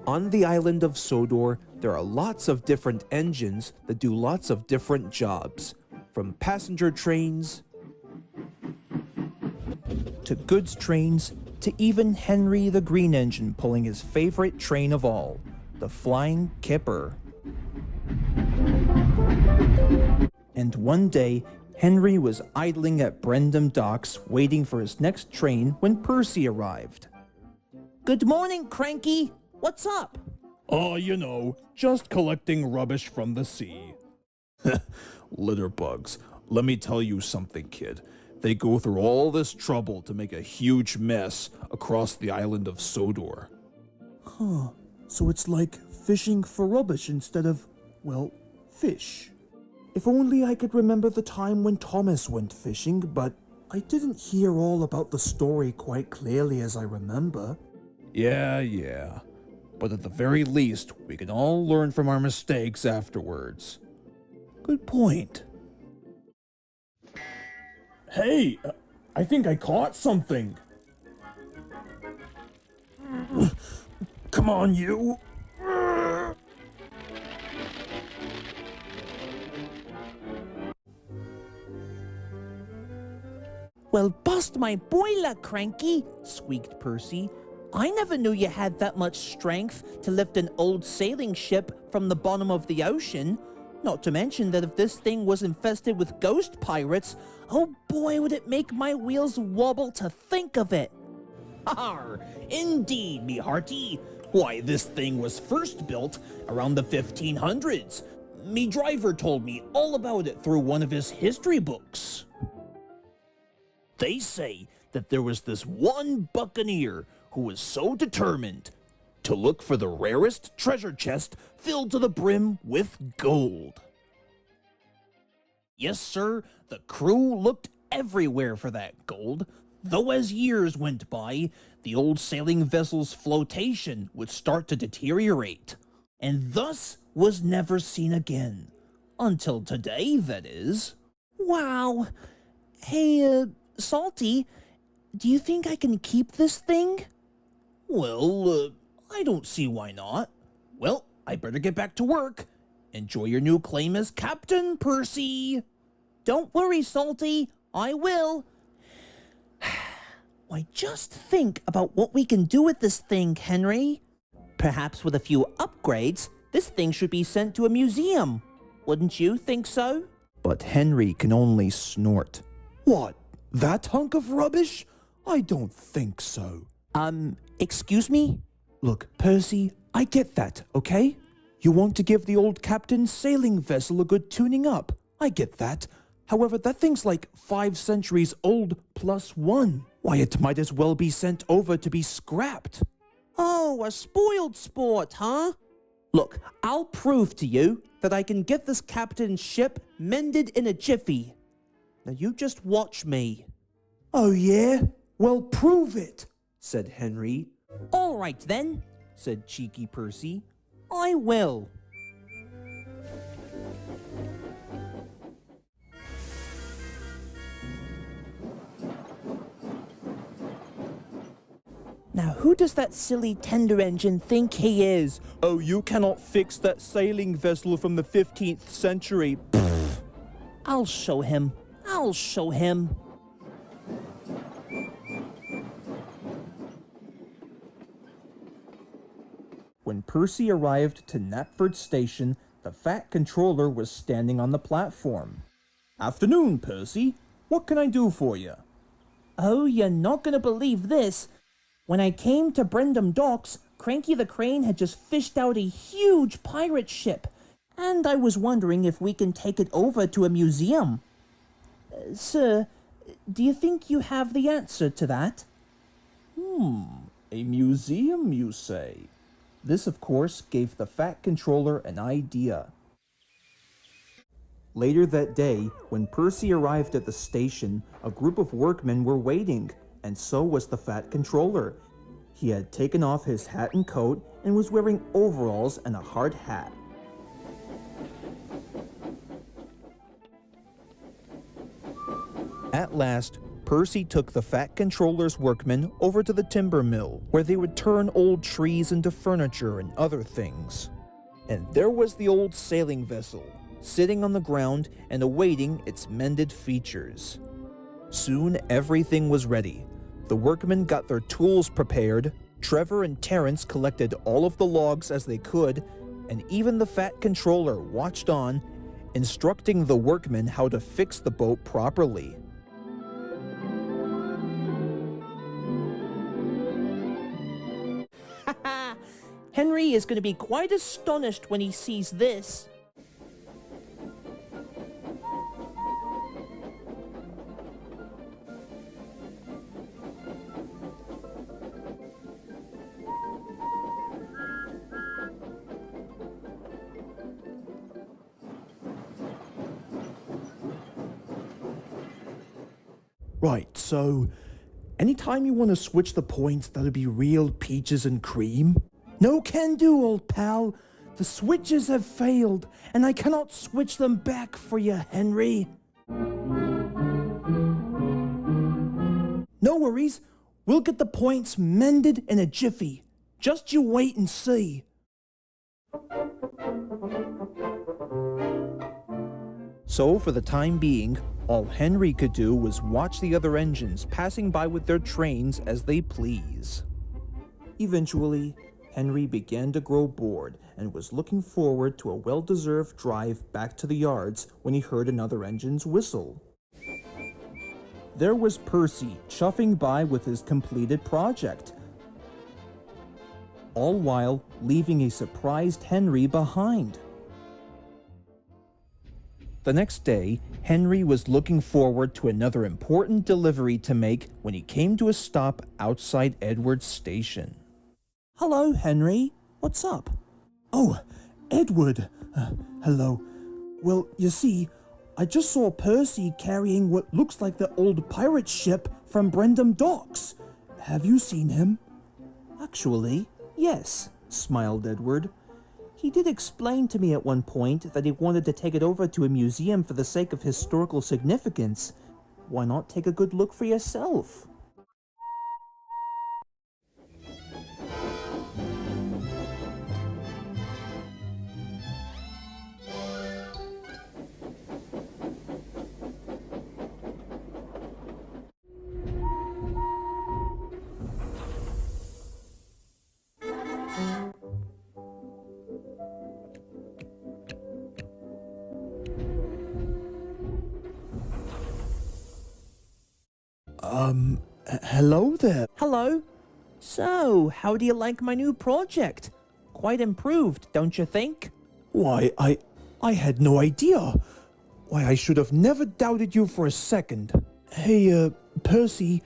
On the island of Sodor, there are lots of different engines that do lots of different jobs, from passenger trains to goods trains to even Henry the Green Engine pulling his favorite train of all, the Flying Kipper. And one day, Henry was idling at Brendam Docks waiting for his next train when Percy arrived. "Good morning, Cranky. What's up?" "Oh, just collecting rubbish from the sea." Litter bugs. Let me tell you something, kid. They go through all this trouble to make a huge mess across the island of Sodor. Huh. So it's like fishing for rubbish instead of, fish. If only I could remember the time when Thomas went fishing, but I didn't hear all about the story quite clearly as I remember. Yeah. But at the very least, we can all learn from our mistakes afterwards. Good point. Hey, I think I caught something. Come on, you. "Well, bust my boiler, Cranky," squeaked Percy. "I never knew you had that much strength to lift an old sailing ship from the bottom of the ocean. Not to mention that if this thing was infested with ghost pirates, oh boy, would it make my wheels wobble to think of it." Arr, indeed, me hearty. Why, this thing was first built around the 1500s. Me driver told me all about it through one of his history books. They say that there was this one buccaneer who was so determined to look for the rarest treasure chest filled to the brim with gold. Yes, sir, the crew looked everywhere for that gold, though as years went by, the old sailing vessel's flotation would start to deteriorate, and thus was never seen again. Until today, that is. Wow. Hey, Salty, do you think I can keep this thing? Well, I don't see why not. Well, I better get back to work. Enjoy your new claim as Captain, Percy. Don't worry, Salty, I will. Why, just think about what we can do with this thing, Henry. Perhaps with a few upgrades, this thing should be sent to a museum. Wouldn't you think so? But Henry can only snort. What? That hunk of rubbish? I don't think so. Excuse me? Look, Percy, I get that, okay? You want to give the old captain's sailing vessel a good tuning up. I get that. However, that thing's like 5 centuries old plus 1. Why, it might as well be sent over to be scrapped. Oh, a spoiled sport, huh? Look, I'll prove to you that I can get this captain's ship mended in a jiffy. Now you just watch me. Oh yeah? Well, prove it, said Henry. All right then, said cheeky Percy. I will. Now, who does that silly tender engine think he is? Oh, you cannot fix that sailing vessel from the 15th century. Pfft. I'll show him. I'll show him. When Percy arrived to Knapford Station, the fat controller was standing on the platform. "Afternoon, Percy. What can I do for you?" "Oh, you're not going to believe this. When I came to Brendam Docks, Cranky the Crane had just fished out a huge pirate ship, and I was wondering if we can take it over to a museum. Sir, do you think you have the answer to that?" A museum, you say? This, of course, gave the fat controller an idea. Later that day, when Percy arrived at the station, a group of workmen were waiting, and so was the fat controller. He had taken off his hat and coat and was wearing overalls and a hard hat. At last, Percy took the Fat Controller's workmen over to the timber mill, where they would turn old trees into furniture and other things. And there was the old sailing vessel, sitting on the ground and awaiting its mended features. Soon everything was ready. The workmen got their tools prepared, Trevor and Terrence collected all of the logs as they could, and even the Fat Controller watched on, instructing the workmen how to fix the boat properly. Haha! Henry is going to be quite astonished when he sees this. Right, so anytime you want to switch the points, that'll be real peaches and cream? No can do, old pal. The switches have failed, and I cannot switch them back for you, Henry. No worries. We'll get the points mended in a jiffy. Just you wait and see. So, for the time being, all Henry could do was watch the other engines passing by with their trains as they please. Eventually, Henry began to grow bored and was looking forward to a well-deserved drive back to the yards when he heard another engine's whistle. There was Percy chuffing by with his completed project, all while leaving a surprised Henry behind. The next day, Henry was looking forward to another important delivery to make when he came to a stop outside Edward's station. Hello, Henry. What's up? Oh, Edward. Hello. Well, you see, I just saw Percy carrying what looks like the old pirate ship from Brendam Docks. Have you seen him? Actually, yes, smiled Edward. He did explain to me at one point that he wanted to take it over to a museum for the sake of historical significance. Why not take a good look for yourself? Hello there. Hello. So, how do you like my new project? Quite improved, don't you think? Why, I had no idea. Why, I should have never doubted you for a second. Hey, Percy,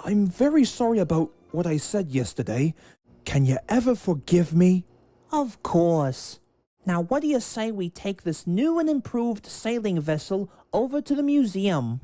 I'm very sorry about what I said yesterday. Can you ever forgive me? Of course. Now, what do you say we take this new and improved sailing vessel over to the museum?